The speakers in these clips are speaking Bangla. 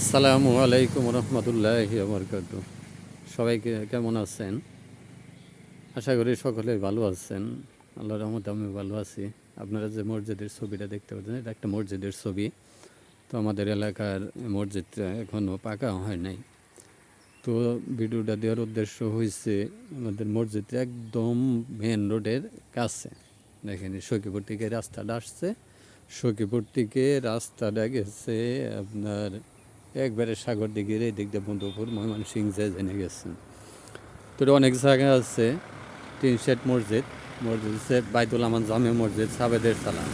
আসসালামু আলাইকুম রহমতুল্লাহি বরকাতুহ। সবাইকে কেমন আছেন? আশা করি সকলে ভালো আছেন। আল্লাহর রহমতে আমি ভালো আছি। আপনারা যে মসজিদের ছবিটা দেখতে পাচ্ছেন, এটা একটা মসজিদের ছবি। তো আমাদের এলাকার মসজিদটা এখনও পাকা হয় নাই। তো ভিডিওটা দেওয়ার উদ্দেশ্য হয়েছে আমাদের মসজিদটা একদম মেন রোডের কাছে। দেখেন সখীপুর থেকে রাস্তাটা আসছে, সখীপুর থেকে রাস্তাটা গেছে আপনার একবারে সাগর দিঘির এই দিক দিয়ে বন্ধুপুর ময়মনসিং যে জেনে গেছেন। তো অনেক জায়গা আছে। তিন শেড মসজিদ, মসজিদ হচ্ছে বাইতুল আমান জামে মসজিদ সাবেদের সালা,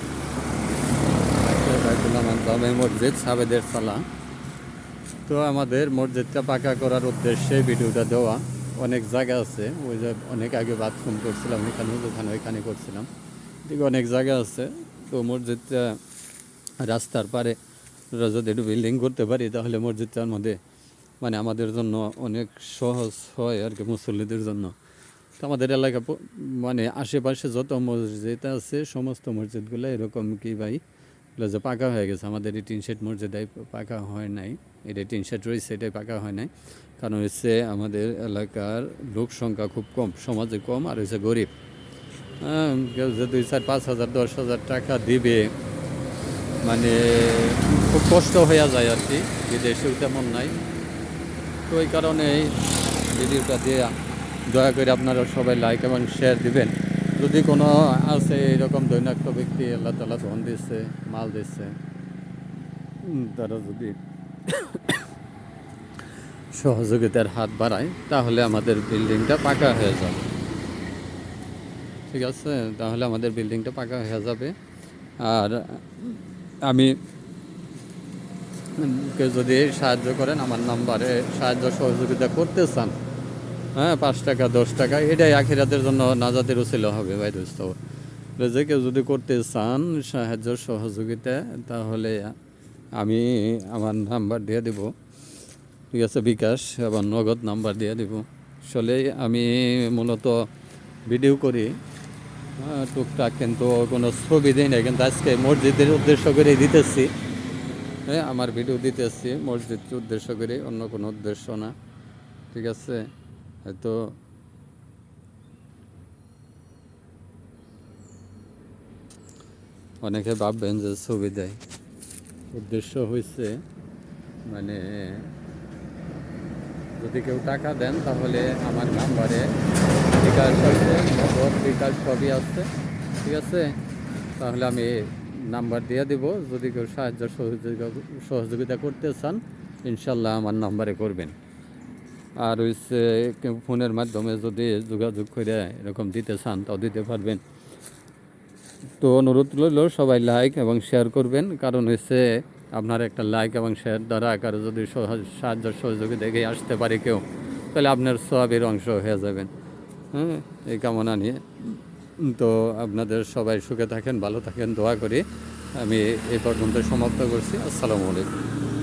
বাইতুল আমান জামে মসজিদ সাবেদের সালা। তো আমাদের মসজিদটা পাকা করার উদ্দেশ্যে ভিডিওটা দেওয়া। অনেক জায়গা আছে, ওই যে অনেক আগে বাথরুম করছিলাম ওইখানে করছিলাম, এদিকে অনেক জায়গা আছে। তো মসজিদটা রাস্তার পারে যদি একটু বিল্ডিং করতে পারি তাহলে মসজিদটার মধ্যে মানে আমাদের জন্য অনেক সহজ হয় আর কি, মুসল্লিদের জন্য। তো আমাদের এলাকা মানে আশেপাশে যত মসজিদ আছে সমস্ত মসজিদগুলো এরকম কি ভাই যে পাকা হয়ে গেছে। আমাদের এই টিন শেড মসজিদটাই পাকা হয় নাই, এটা টিন শেড রয়েছে এটাই পাকা হয় নাই। কারণ হচ্ছে আমাদের এলাকার লোক সংখ্যা খুব কম, সমাজে কম, আর হচ্ছে গরিব। কেউ যে 2, 4, 5 হাজার 10 হাজার টাকা দিবে মানে খুব কষ্ট হয়ে যায় আর কি, বিদেশেও তেমন নাই। তো ওই কারণেই ভিডিওটা দিয়ে দয়া করে আপনারা সবাই লাইক এবং শেয়ার দিবেন। যদি কোনো আছে এরকম দৈনাক্য ব্যক্তি, আল্লাহ তাআলা ধন দিচ্ছে, মাল দিচ্ছে, তারা যদি সহযোগিতার হাত বাড়ায় তাহলে আমাদের বিল্ডিংটা পাকা হয়ে যাবে। ঠিক আছে, তাহলে আমাদের বিল্ডিংটা পাকা হয়ে যাবে। আর আমি কেউ যদি সাহায্য করেন, আমার নাম্বারে সাহায্য সহযোগিতা করতে চান, হ্যাঁ, 5 টাকা 10 টাকা, এটাই আখিরাতের জন্য নাজাতের উসিলা হবে ভাই দোস্ত। যে কেউ যদি করতে চান সাহায্য সহযোগিতা, তাহলে আমি আমার নাম্বার দিয়ে দেব। ঠিক আছে, বিকাশ এবং নগদ নাম্বার দিয়ে দেব। আসলে আমি মূলত ভিডিও করি টুকটাক, কিন্তু কোনো ছবি দিই না, কিন্তু আজকে মসজিদের উদ্দেশ্য করে দিতেছি। হ্যাঁ, আমার ভিডিও দিতেছি মসজিদকে উদ্দেশ্য করে, অন্য কোনো উদ্দেশ্য না। ঠিক আছে, হয়তো অনেকে ভাববেন যে ছবি দেয়, উদ্দেশ্য হয়েছে মানে যদি কেউ টাকা দেন তাহলে আমার নাম্বারে বিকাশ আছে, নগদ বিকাশ সবই আছে। ঠিক আছে, তাহলে আমি নাম্বার দিয়ে দিব। যদি কেউ সাহায্য সহযোগিতা করতে চান ইনশাল্লাহ আমার নাম্বারে করবেন। আর হচ্ছে কেউ ফোনের মাধ্যমে যদি যোগাযোগ করে এরকম দিতে চান তাও দিতে পারবেন। তো অনুরোধ রইল সবাই লাইক এবং শেয়ার করবেন, কারণ হচ্ছে আপনার একটা লাইক এবং শেয়ার দ্বারা কারো যদি সাহায্য সহযোগী দেখে আসতে পারে কেউ, তাহলে আপনার সওয়াবের অংশ হয়ে যাবেন। হ্যাঁ, এই কামনা নিয়ে তো আপনাদের সবাই সুখে থাকেন, ভালো থাকেন, দোয়া করি আমি এই পর্যন্ত সমাপ্ত করছি। আসসালামু আলাইকুম।